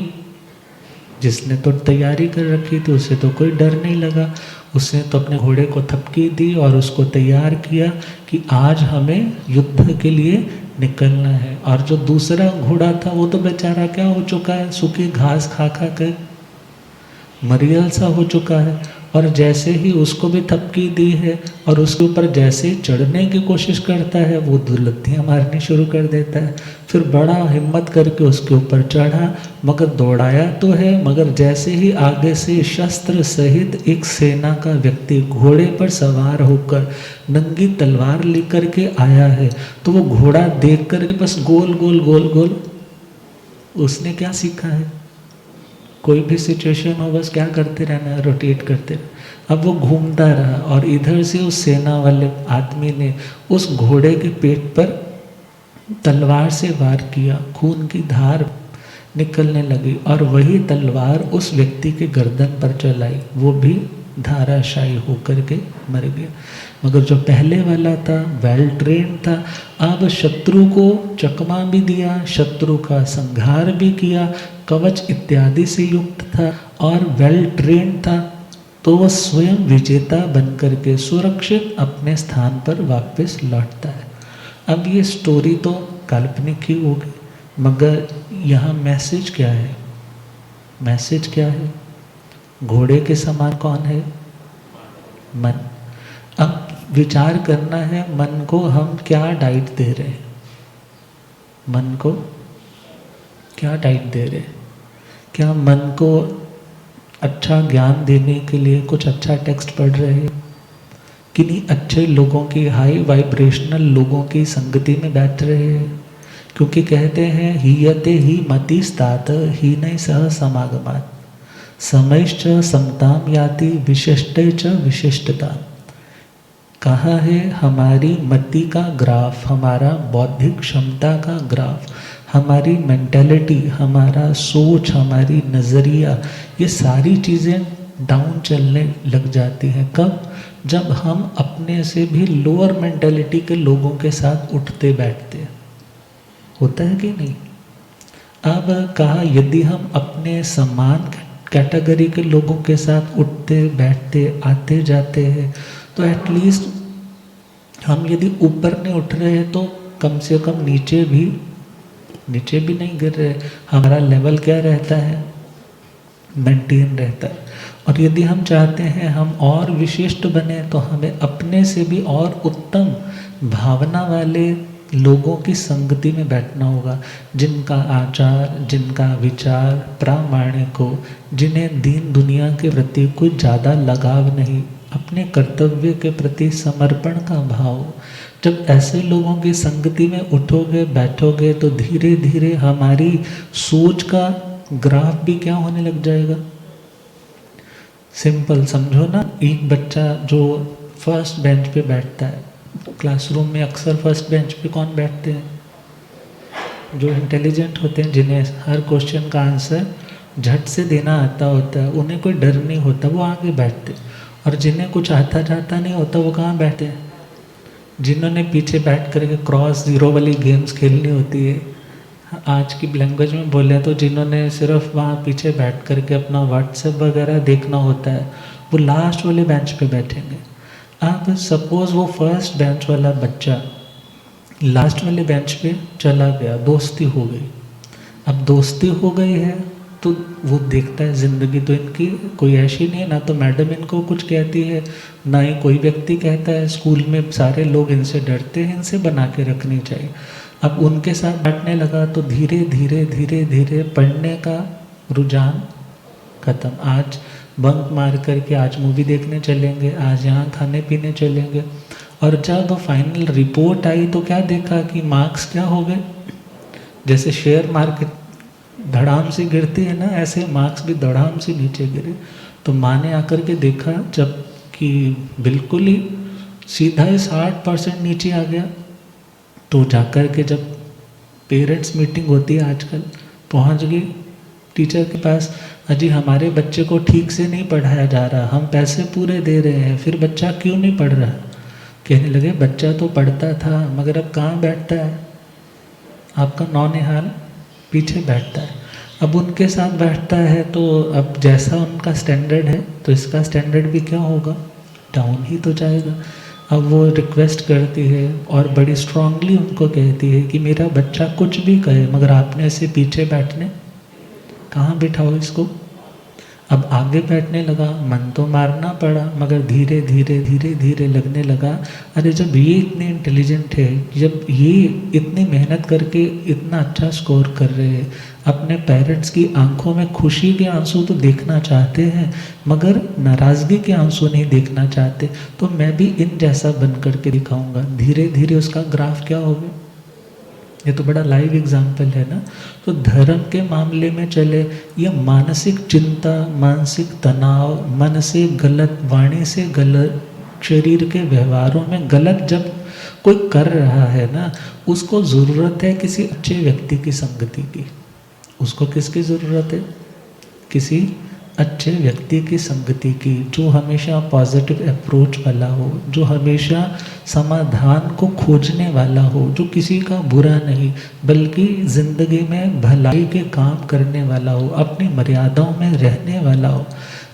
जिसने तो तैयारी कर रखी थी उसे तो कोई डर नहीं लगा। उसने तो अपने घोड़े को थपकी दी और उसको तैयार किया कि आज हमें युद्ध के लिए निकलना है। और जो दूसरा घोड़ा था वो तो बेचारा क्या हो चुका है, सूखी घास खा खा कर मरियल सा हो चुका है। और जैसे ही उसको भी थपकी दी है और उसके ऊपर जैसे ही चढ़ने की कोशिश करता है वो दुर्लत्थियाँ मारनी शुरू कर देता है। फिर बड़ा हिम्मत करके उसके ऊपर चढ़ा, मगर दौड़ाया तो है, मगर जैसे ही आगे से शस्त्र सहित एक सेना का व्यक्ति घोड़े पर सवार होकर नंगी तलवार लेकर के आया है, तो वो घोड़ा देख कर बस गोल गोल गोल गोल। उसने क्या सीखा है, कोई भी सिचुएशन हो बस क्या करते रहना है, रोटेट करते रहना। अब वो घूमता रहा और इधर से उस सेना वाले आदमी ने उस घोड़े के पेट पर तलवार से वार किया, खून की धार निकलने लगी और वही तलवार उस व्यक्ति के गर्दन पर चलाई, वो भी धाराशायी होकर के मर गया। मगर जो पहले वाला था वेल ट्रेन था, अब शत्रु को चकमा भी दिया, शत्रु का संहार भी किया, कवच इत्यादि से युक्त था और वेल ट्रेन था, तो वह स्वयं विजेता बनकर के सुरक्षित अपने स्थान पर वापस लौटता है। अब ये स्टोरी तो काल्पनिक ही होगी, मगर यहाँ मैसेज क्या है, मैसेज क्या है, घोड़े के समान कौन है, मन। अब विचार करना है मन को हम क्या डाइट दे रहे हैं, मन को क्या डाइट दे रहे हैं। क्या मन को अच्छा ज्ञान देने के लिए कुछ अच्छा टेक्स्ट पढ़ रहे हैं, किन्हीं अच्छे लोगों की, हाई वाइब्रेशनल लोगों की संगति में बैठ रहे हैं। क्योंकि कहते हैं हीयते ही मतिस्तात ही नहीं सह समागमात् समयश्च समताम याति विशिष्टे च विशिष्टता। कहा है हमारी मति का ग्राफ, हमारा बौद्धिक क्षमता का ग्राफ, हमारी मेंटालिटी, हमारा सोच, हमारी नज़रिया, ये सारी चीज़ें डाउन चलने लग जाती हैं। कब? जब हम अपने से भी लोअर मेंटालिटी के लोगों के साथ उठते बैठते हैं। होता है कि नहीं? अब कहा यदि हम अपने समान कैटेगरी के लोगों के साथ उठते बैठते आते जाते हैं, तो एटलीस्ट हम यदि ऊपर नहीं उठ रहे हैं तो कम से कम नीचे भी नहीं गिर रहे। हमारा लेवल क्या रहता है, मेंटेन रहता है। और यदि हम चाहते हैं हम और विशिष्ट बने, तो हमें अपने से भी और उत्तम भावना वाले लोगों की संगति में बैठना होगा, जिनका आचार, जिनका विचार प्रामाणिक हो, जिन्हें दीन दुनिया के प्रति कोई ज़्यादा लगाव नहीं, अपने कर्तव्य के प्रति समर्पण का भाव। जब ऐसे लोगों की संगति में उठोगे बैठोगे तो धीरे धीरे हमारी सोच का ग्राफ भी क्या होने लग जाएगा। सिंपल समझो ना, एक बच्चा जो फर्स्ट बेंच पे बैठता है, क्लासरूम में अक्सर फर्स्ट बेंच पे कौन बैठते हैं, जो इंटेलिजेंट होते हैं, जिन्हें हर क्वेश्चन का आंसर झट से देना आता होता है, उन्हें कोई डर नहीं होता, वो आगे बैठते। और जिन्हें कुछ आता जाता नहीं होता, वो कहाँ बैठते हैं? जिन्होंने पीछे बैठ करके क्रॉस जीरो वाली गेम्स खेलनी होती है, आज की लैंग्वेज में बोले तो जिन्होंने सिर्फ वहाँ पीछे बैठ करके अपना व्हाट्सएप वगैरह देखना होता है, वो लास्ट वाले बेंच पे बैठेंगे। अब सपोज़ वो फर्स्ट बेंच वाला बच्चा लास्ट वाले बेंच पे चला गया, दोस्ती हो गई। अब दोस्ती हो गई है तो वो देखता है ज़िंदगी तो इनकी कोई ऐसी नहीं है, ना तो मैडम इनको कुछ कहती है, ना ही कोई व्यक्ति कहता है, स्कूल में सारे लोग इनसे डरते हैं, इनसे बना के रखनी चाहिए। अब उनके साथ बैठने लगा तो धीरे धीरे धीरे धीरे पढ़ने का रुझान ख़त्म। आज बंक मार करके आज मूवी देखने चलेंगे, आज यहाँ खाने पीने चलेंगे, और जब फाइनल रिपोर्ट आई तो क्या देखा कि मार्क्स क्या हो गए। जैसे शेयर मार्केट धड़ाम से गिरती है ना, ऐसे मार्क्स भी धड़ाम से नीचे गिरे। तो माँ ने आकर के देखा जब कि बिल्कुल ही सीधा ही 60% नीचे आ गया, तो जाकर के जब पेरेंट्स मीटिंग होती है आजकल, पहुंच गई टीचर के पास, अजी हमारे बच्चे को ठीक से नहीं पढ़ाया जा रहा, हम पैसे पूरे दे रहे हैं, फिर बच्चा क्यों नहीं पढ़ रहा। कहने लगे बच्चा तो पढ़ता था, मगर अब कहाँ बैठता है, आपका नौनिहाल पीछे बैठता है। अब उनके साथ बैठता है तो अब जैसा उनका स्टैंडर्ड है तो इसका स्टैंडर्ड भी क्या होगा, डाउन ही तो जाएगा। अब वो रिक्वेस्ट करती है और बड़ी स्ट्रांगली उनको कहती है कि मेरा बच्चा कुछ भी कहे, मगर आपने इसे पीछे बैठने कहाँ बिठाओ इसको। अब आगे बैठने लगा, मन तो मारना पड़ा, मगर धीरे धीरे धीरे धीरे लगने लगा, अरे जब ये इतने इंटेलिजेंट है, जब ये इतनी मेहनत करके इतना अच्छा स्कोर कर रहे हैं, अपने पेरेंट्स की आंखों में खुशी के आंसू तो देखना चाहते हैं, मगर नाराज़गी के आंसू नहीं देखना चाहते, तो मैं भी इन जैसा बन करके दिखाऊंगा। धीरे धीरे उसका ग्राफ क्या होगा। ये तो बड़ा लाइव एग्जाम्पल है ना। तो धर्म के मामले में चले, ये मानसिक चिंता, मानसिक तनाव, मन से गलत, वाणी से गलत, शरीर के व्यवहारों में गलत जब कोई कर रहा है ना, उसको ज़रूरत है किसी अच्छे व्यक्ति की संगति की। उसको किसकी ज़रूरत है? किसी अच्छे व्यक्ति की संगति की, जो हमेशा पॉजिटिव अप्रोच वाला हो, जो हमेशा समाधान को खोजने वाला हो, जो किसी का बुरा नहीं बल्कि ज़िंदगी में भलाई के काम करने वाला हो, अपनी मर्यादाओं में रहने वाला हो।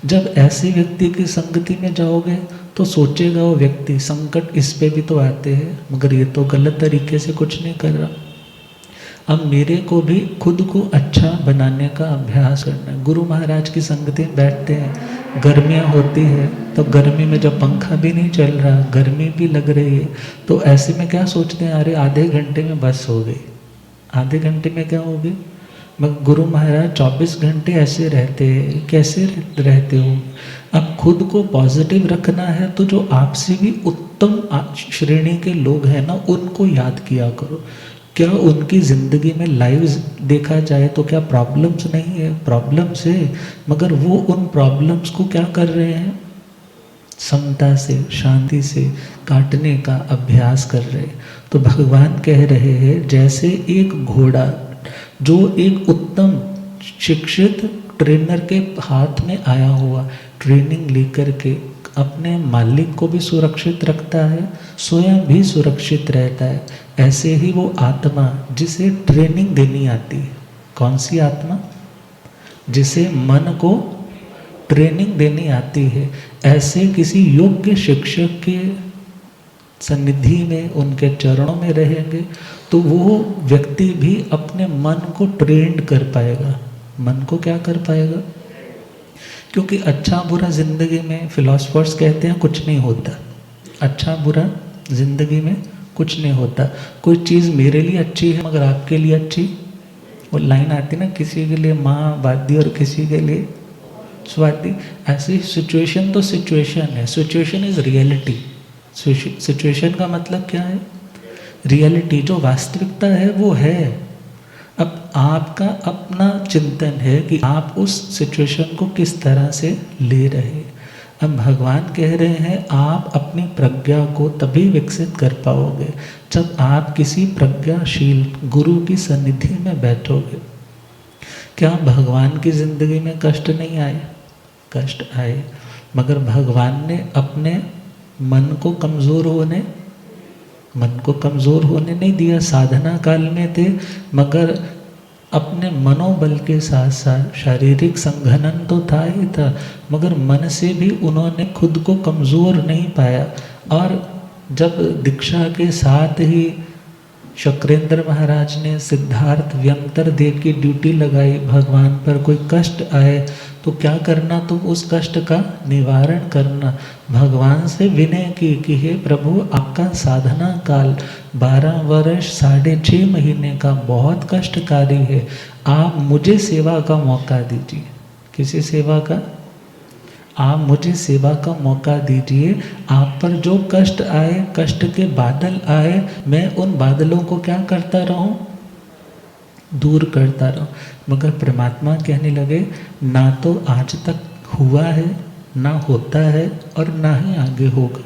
जब ऐसे व्यक्ति की संगति में जाओगे तो सोचेगा वो व्यक्ति संकट इस पे भी तो आते हैं, मगर ये तो गलत तरीके से कुछ नहीं कर रहा। अब मेरे को भी खुद को अच्छा बनाने का अभ्यास करना है। गुरु महाराज की संगति में बैठते हैं, गर्मियाँ होती है तो गर्मी में जब पंखा भी नहीं चल रहा, गर्मी भी लग रही है, तो ऐसे में क्या सोचते हैं, अरे आधे घंटे में बस हो गई, आधे घंटे में क्या हो गई। मगर गुरु महाराज 24 घंटे ऐसे रहते हैं। कैसे रहते हो? अब खुद को पॉजिटिव रखना है तो जो आपसे भी उत्तम श्रेणी के लोग हैं ना, उनको याद किया करो। क्या उनकी ज़िंदगी में लाइव देखा जाए तो क्या प्रॉब्लम्स नहीं है? प्रॉब्लम्स है, मगर वो उन प्रॉब्लम्स को क्या कर रहे हैं, समता से, शांति से काटने का अभ्यास कर रहे हैं। तो भगवान कह रहे हैं जैसे एक घोड़ा जो एक उत्तम शिक्षित ट्रेनर के हाथ में आया हुआ, ट्रेनिंग लेकर के अपने मालिक को भी सुरक्षित रखता है, स्वयं भी सुरक्षित रहता है, ऐसे ही वो आत्मा जिसे ट्रेनिंग देनी आती है। कौन सी आत्मा? जिसे मन को ट्रेनिंग देनी आती है, ऐसे किसी योग्य शिक्षक के सन्निधि में, उनके चरणों में रहेंगे तो वो व्यक्ति भी अपने मन को ट्रेंड कर पाएगा। मन को क्या कर पाएगा? क्योंकि अच्छा बुरा ज़िंदगी में फिलोसफर्स कहते हैं कुछ नहीं होता। अच्छा बुरा ज़िंदगी में कुछ नहीं होता। कोई चीज़ मेरे लिए अच्छी है मगर आपके लिए अच्छी, वो लाइन आती ना, किसी के लिए माँ वादी और किसी के लिए स्वादी। ऐसी सिचुएशन तो सिचुएशन है, सिचुएशन इज़ रियलिटी। सिचुएशन का मतलब क्या है? रियलिटी, जो वास्तविकता है वो है। अब आपका अपना चिंतन है कि आप उस सिचुएशन को किस तरह से ले रहे। अब भगवान कह रहे हैं आप अपनी प्रज्ञा को तभी विकसित कर पाओगे जब आप किसी प्रज्ञाशील गुरु की सन्निधि में बैठोगे। क्या भगवान की जिंदगी में कष्ट नहीं आए? कष्ट आए, मगर भगवान ने अपने मन को कमज़ोर होने नहीं दिया। साधना काल में थे, मगर अपने मनोबल के साथ साथ शारीरिक संघनन तो था ही था, मगर मन से भी उन्होंने खुद को कमज़ोर नहीं पाया। और जब दीक्षा के साथ ही शक्रेंद्र महाराज ने सिद्धार्थ व्यंतर देव की ड्यूटी लगाई, भगवान पर कोई कष्ट आए तो क्या करना, तो उस कष्ट का निवारण करना। भगवान से विनय की कि हे प्रभु, आपका साधना काल 12 वर्ष 6.5 महीने का बहुत कष्टकारी है, आप मुझे सेवा का मौका दीजिए। किसी सेवा का? आप मुझे सेवा का मौका दीजिए। आप पर जो कष्ट आए, कष्ट के बादल आए, मैं उन बादलों को क्या करता रहूं? दूर करता रहूं। मगर परमात्मा कहने लगे, ना तो आज तक हुआ है, ना होता है, और ना ही आगे होगा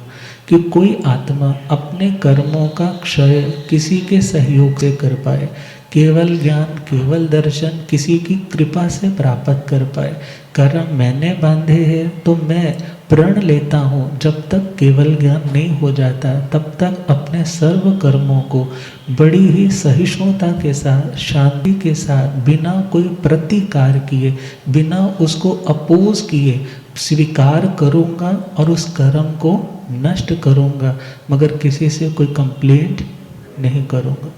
कि कोई आत्मा अपने कर्मों का क्षय किसी के सहयोग से कर पाए, केवल ज्ञान, केवल दर्शन किसी की कृपा से प्राप्त कर पाए। कर्म मैंने बांधे हैं तो मैं प्रण लेता हूँ, जब तक केवल ज्ञान नहीं हो जाता तब तक अपने सर्व कर्मों को बड़ी ही सहिष्णुता के साथ, शांति के साथ, बिना कोई प्रतिकार किए, बिना उसको अपोज किए स्वीकार करूँगा और उस कर्म को नष्ट करूँगा, मगर किसी से कोई कंप्लेंट नहीं करूँगा।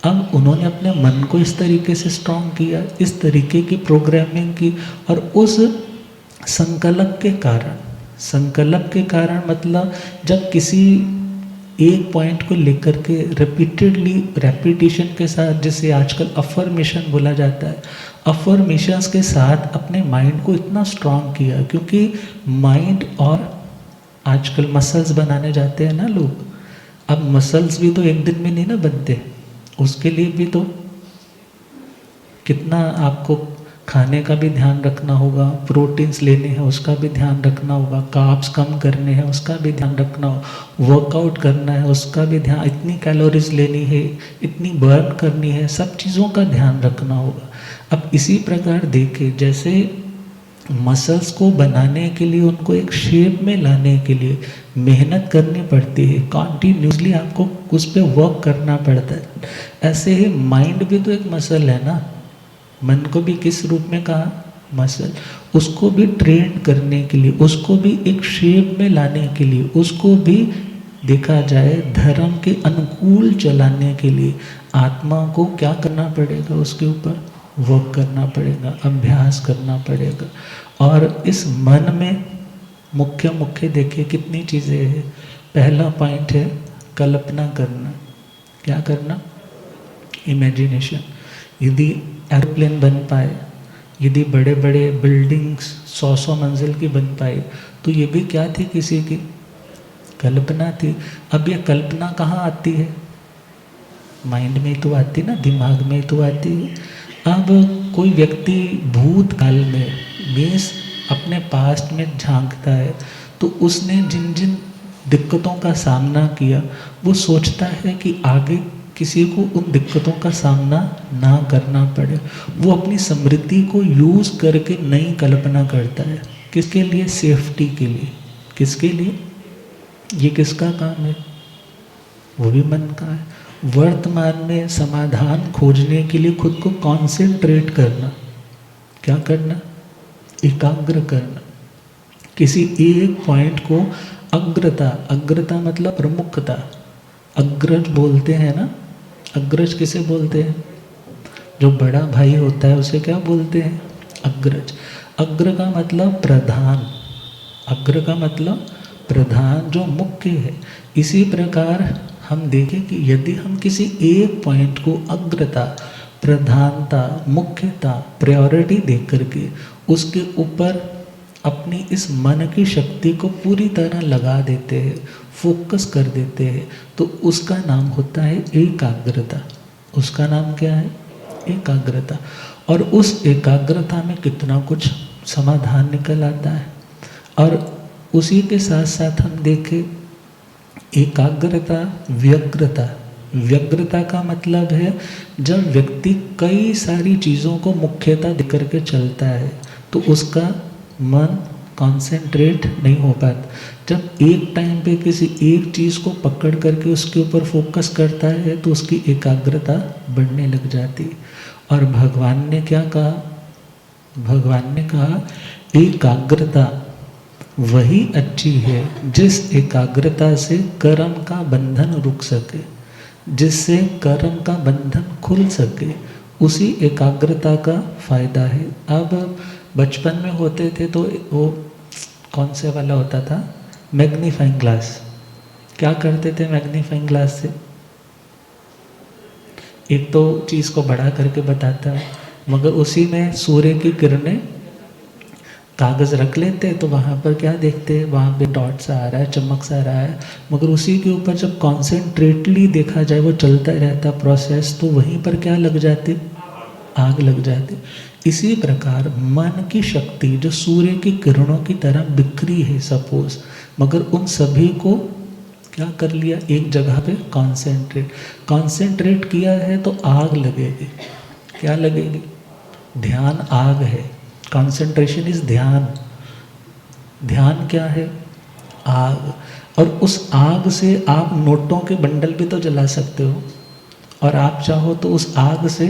अब उन्होंने अपने मन को इस तरीके से स्ट्रॉन्ग किया, इस तरीके की प्रोग्रामिंग की, और उस संकल्प के कारण मतलब जब किसी एक पॉइंट को लेकर के रेपिटेशन के साथ, जिसे आजकल अफर्मेशन बोला जाता है, अफर्मेशंस के साथ अपने माइंड को इतना स्ट्रॉन्ग किया, क्योंकि माइंड, और आजकल मसल्स बनाने जाते हैं ना लोग, अब मसल्स भी तो एक दिन में नहीं ना बनते, उसके लिए भी तो कितना आपको खाने का भी ध्यान रखना होगा, प्रोटीन्स लेने हैं उसका भी ध्यान रखना होगा, कार्ब्स कम करने हैं उसका भी ध्यान रखना होगा, वर्कआउट करना है उसका भी ध्यान, इतनी कैलोरीज लेनी है, इतनी बर्न करनी है, सब चीज़ों का ध्यान रखना होगा। अब इसी प्रकार देखें, जैसे मसल्स को बनाने के लिए, उनको एक शेप में लाने के लिए मेहनत करनी पड़ती है, कॉन्टीन्यूसली आपको उस पर वर्क करना पड़ता है। ऐसे ही माइंड भी तो एक मसल है ना, मन को भी किस रूप में कहा? मसल। उसको भी ट्रेन करने के लिए, उसको भी एक शेप में लाने के लिए, उसको भी देखा जाए धर्म के अनुकूल चलाने के लिए आत्मा को क्या करना पड़ेगा? उसके ऊपर वर्क करना पड़ेगा, अभ्यास करना पड़ेगा। और इस मन में मुख्य देखिए कितनी चीज़ें हैं। पहला पॉइंट है कल्पना करना। क्या करना? इमेजिनेशन। यदि एरोप्लेन बन पाए, यदि बड़े बड़े बिल्डिंग्स 100 मंजिल की बन पाई, तो ये भी क्या थी? किसी की कल्पना थी। अब ये कल्पना कहाँ आती है? माइंड में तो आती ना, दिमाग में तो आती है। अब कोई व्यक्ति भूतकाल में मीन्स अपने पास्ट में झांकता है, तो उसने जिन जिन दिक्कतों का सामना किया, वो सोचता है कि आगे किसी को उन दिक्कतों का सामना ना करना पड़े। वो अपनी स्मृति को यूज़ करके नई कल्पना करता है। किसके लिए? सेफ्टी के लिए। किसके लिए? ये किसका काम है? वो भी मन का है। वर्तमान में समाधान खोजने के लिए खुद को कॉन्सेंट्रेट करना। क्या करना? एकाग्र करना। किसी एक पॉइंट को अग्रता मतलब प्रमुखता। अग्रज बोलते हैं ना, अग्रज किसे बोलते हैं? जो बड़ा भाई होता है उसे क्या बोलते हैं? अग्रज। अग्र का मतलब प्रधान। अग्र का मतलब प्रधान, जो मुख्य है। इसी प्रकार हम देखें कि यदि हम किसी एक पॉइंट को अग्रता, प्रधानता, मुख्यता, प्रायोरिटी दे करके उसके ऊपर अपनी इस मन की शक्ति को पूरी तरह लगा देते हैं, फोकस कर देते हैं, तो उसका नाम होता है एकाग्रता। उसका नाम क्या है? एकाग्रता। और उस एकाग्रता में कितना कुछ समाधान निकल आता है। और उसी के साथ साथ हम देखें एकाग्रता, व्यग्रता। व्यग्रता का मतलब है जब व्यक्ति कई सारी चीज़ों को मुख्यता देकर के चलता है तो उसका मन कंसंट्रेट नहीं हो पाता। जब एक टाइम पे किसी एक चीज़ को पकड़ करके उसके ऊपर फोकस करता है तो उसकी एकाग्रता बढ़ने लग जाती है। और भगवान ने क्या कहा? भगवान ने कहा एकाग्रता वही अच्छी है जिस एकाग्रता से कर्म का बंधन रुक सके, जिससे कर्म का बंधन खुल सके, उसी एकाग्रता का फायदा है। अब बचपन में होते थे तो वो कौन से वाला होता था, मैग्नीफाइंग ग्लास। क्या करते थे मैग्नीफाइंग ग्लास से? एक तो चीज़ को बड़ा करके बताता है, मगर उसी में सूर्य की किरणें कागज़ रख लेते तो वहाँ पर क्या देखते, वहाँ पे डॉट सा आ रहा है, चमक सा आ रहा है, मगर उसी के ऊपर जब कॉन्सेंट्रेटली देखा जाए वो चलता रहता प्रोसेस तो वहीं पर क्या लग जाती, आग लग जाती। इसी प्रकार मन की शक्ति जो सूर्य की किरणों की तरह बिखरी है सपोज, मगर उन सभी को क्या कर लिया, एक जगह पे कॉन्सेंट्रेट किया है तो आग लगेगी। क्या लगेगी? ध्यान आग है। कंसंट्रेशन इज ध्यान। ध्यान क्या है? आग। और उस आग से आप नोटों के बंडल भी तो जला सकते हो, और आप चाहो तो उस आग से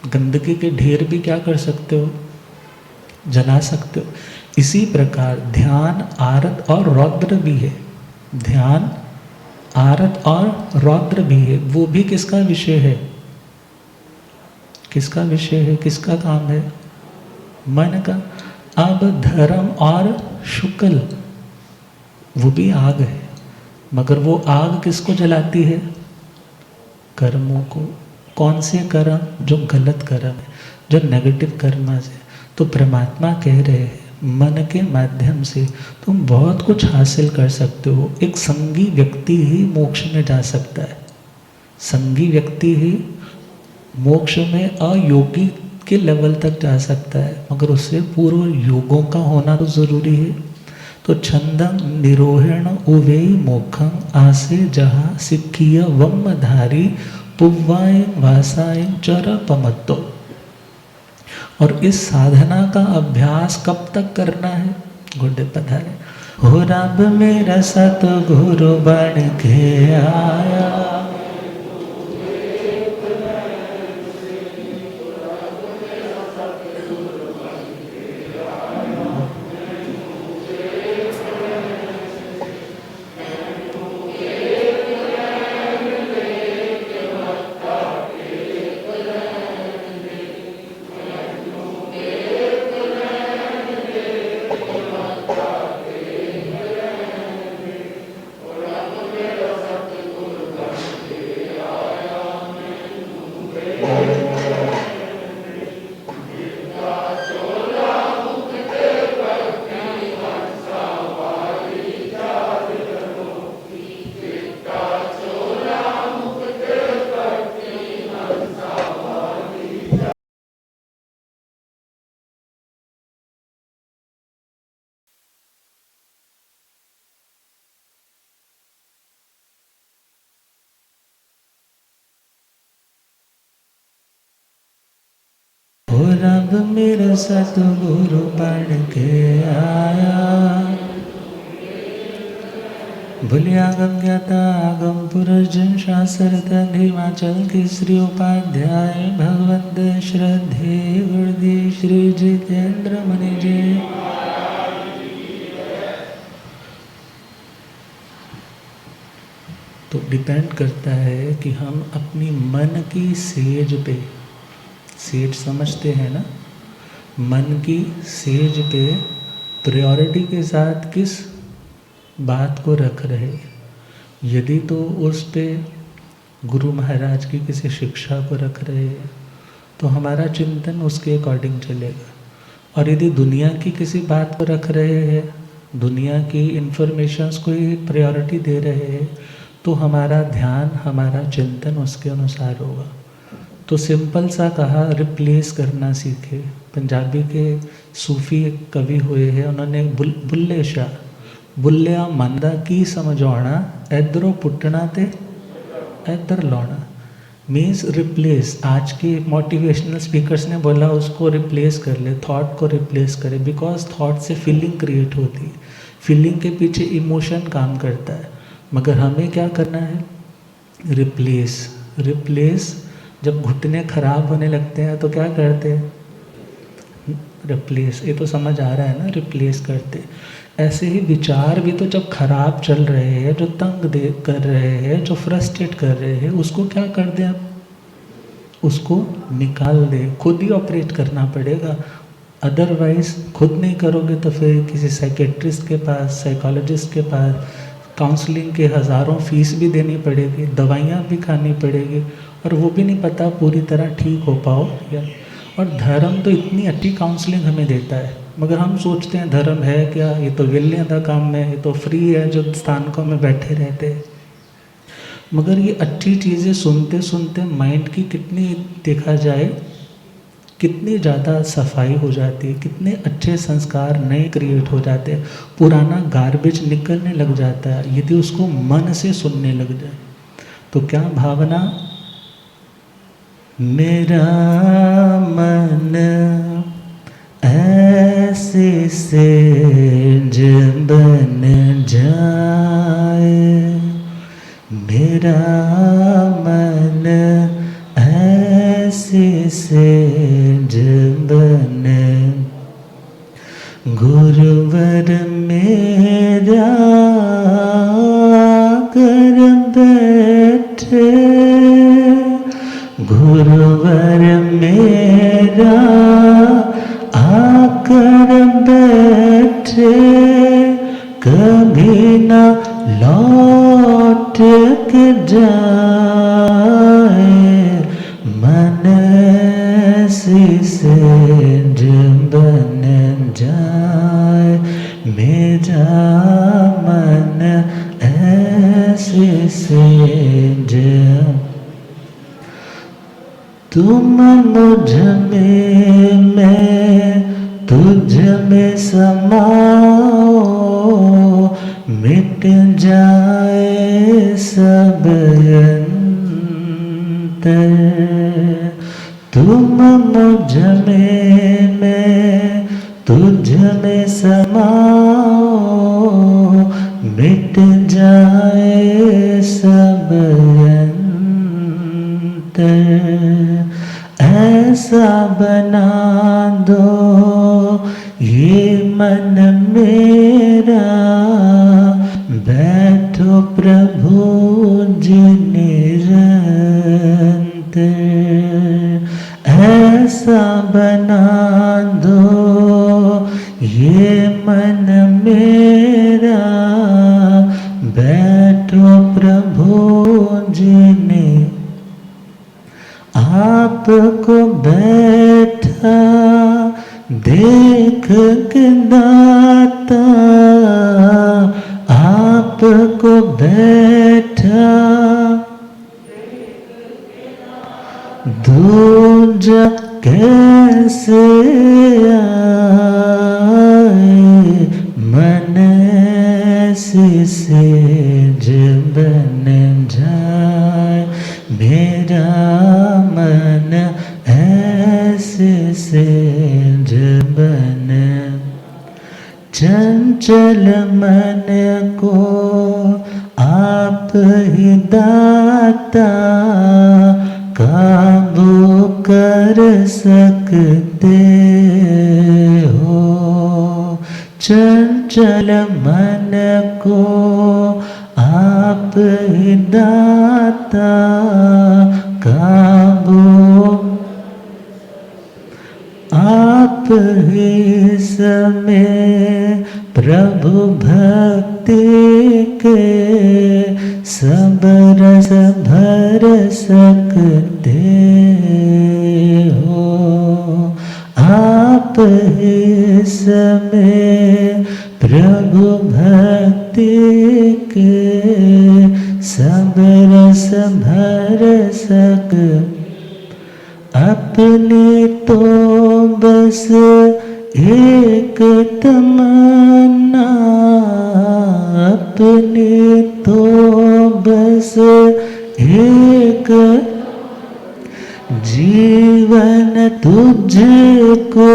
गंदगी के ढेर भी क्या कर सकते हो, जला सकते हो। इसी प्रकार ध्यान आरत और रौद्र भी है। ध्यान आरत और रौद्र भी है। वो भी किसका विषय है? किसका विषय है, किसका काम है? मन का। अब धर्म और शुक्ल वो भी आग है, मगर वो आग किसको जलाती है? कर्मों को। कौन से कर्म? जो गलत कर्म है, जो नेगेटिव कर्म है। तो परमात्मा कह रहे हैं मन के माध्यम से तुम बहुत कुछ हासिल कर सकते हो। एक संगी व्यक्ति ही मोक्ष में जा सकता है। संगी व्यक्ति ही मोक्ष में अयोगी के लेवल तक जा सकता है, मगर उससे पूर्व योगों का होना तो जरूरी है। तो छंदं निरोहण उवे मोखम आसे जहाँ सिक्किय वम्मधारी पुव्वाय वासाय चरपमत्तो। और इस साधना का अभ्यास कब तक करना है? गुड्डे पधारे। हो रब मेरा सतगुरु बन के आया, हो रब मेरा सतगुरु बन के आया। भूलियागम ज्ञाता आगम पुरुष जन शास्त्र तन हिमाचल की श्री उपाध्याय भगवंत श्रद्धे गुरुदेव श्री जितेंद्र मुनि जी। तो डिपेंड करता है कि हम अपनी मन की सेज पे, सेज समझते हैं ना, मन की सेज पे प्रायोरिटी के साथ किस बात को रख रहे। यदि तो उस पे गुरु महाराज की किसी शिक्षा को रख रहे हैं तो हमारा चिंतन उसके अकॉर्डिंग चलेगा। और यदि दुनिया की किसी बात को रख रहे हैं, दुनिया की इन्फॉर्मेशंस को ही प्रायोरिटी दे रहे हैं, तो हमारा ध्यान, हमारा चिंतन उसके अनुसार होगा। तो सिंपल सा कहा, रिप्लेस करना सीखे। पंजाबी के सूफी एक कवि हुए हैं, उन्होंने बुल्ले शाह, बुल्लिया मंदा की समझाना, इधरों पुटना ते इधर लाना, मीन्स रिप्लेस। आज के मोटिवेशनल स्पीकर्स ने बोला उसको रिप्लेस कर ले, थॉट को रिप्लेस करे, बिकॉज थॉट से फीलिंग क्रिएट होती है, फीलिंग के पीछे इमोशन काम करता है। मगर हमें क्या करना है? रिप्लेस। रिप्लेस, जब घुटने खराब होने लगते हैं तो क्या करते हैं? रिप्लेस। ये तो समझ आ रहा है ना, रिप्लेस करते। ऐसे ही विचार भी तो जब खराब चल रहे हैं, जो तंग दे कर रहे हैं, जो फ्रस्ट्रेट कर रहे हैं, उसको क्या कर दें आप? उसको निकाल दें। खुद ही ऑपरेट करना पड़ेगा, अदरवाइज खुद नहीं करोगे तो फिर किसी साइकेट्रिस्ट के पास, साइकोलॉजिस्ट के पास, काउंसलिंग के हज़ारों फीस भी देनी पड़ेगी, दवाइयाँ भी खानी पड़ेगी, और वो भी नहीं पता पूरी तरह ठीक हो पाओ या। और धर्म तो इतनी अच्छी काउंसलिंग हमें देता है, मगर हम सोचते हैं धर्म है क्या, ये तो विलियां का काम है, ये तो फ्री है, जो स्थानकों में बैठे रहते हैं। मगर ये अच्छी चीज़ें सुनते सुनते माइंड की कितनी, देखा जाए कितनी ज़्यादा सफाई हो जाती है, कितने अच्छे संस्कार नए क्रिएट हो जाते हैं, पुराना गार्बेज निकलने लग जाता है यदि उसको मन से सुनने लग जाए। तो क्या भावना? मेरा मन ऐसे सेज बन जाए, मेरा मन ऐसे सेज बन, गुरुवर मेरा कर बैठे, गुरुवर मेरा आकर बैठे, कभी न लौट के जाए, मन ऐसी सेज बन जाए, मेरा मन ऐसी सेज। तुम मुझ में, मैं तुझ में समाओ, मिट जाए सब अंतर। तुम मुझ में, मैं तुझ में समाओ, मिट जाए सब ऐसा बना दो ये मन मेरा, बैठो प्रभु जी निरंतर। ऐसा बना दो ये मन मेरा, बैठो प्रभु जी ने। आपको बैठा देख के दाता, आपको बैठा दूजा कैसे आए, मन ऐसे सेज बन जाए, मेरा मन ऐसे सेज बन। चंचल मन को आप ही दाता, काबू कर सकते हो। चंचल मन को आप ही दाता, काबू आप ही समय प्रभु भक्ति के सब रस भर सकते हो। आप ही समय प्रभु भक्ति के सब रस भर अपनी तो बस एक तमन्ना, अपनी तो बस एक जीवन तुझको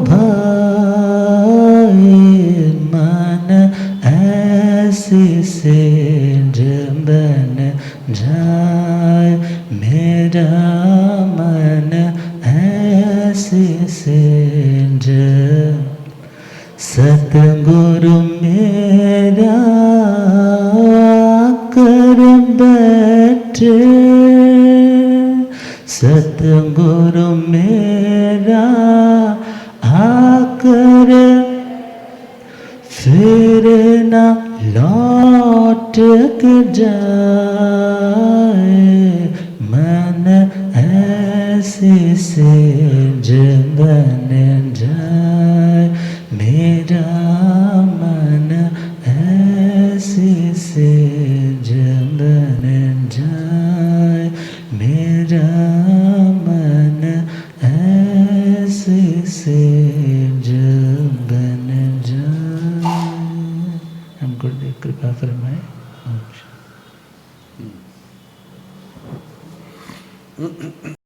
भाए, मन ऐसी सेज बन जाए, मेरा मन ऐसी सेज। सतगुरु मेरा कर बैठे, सतगुरु मेरा आकर फिर न लौट के जाए, मन ऐसी सेज बन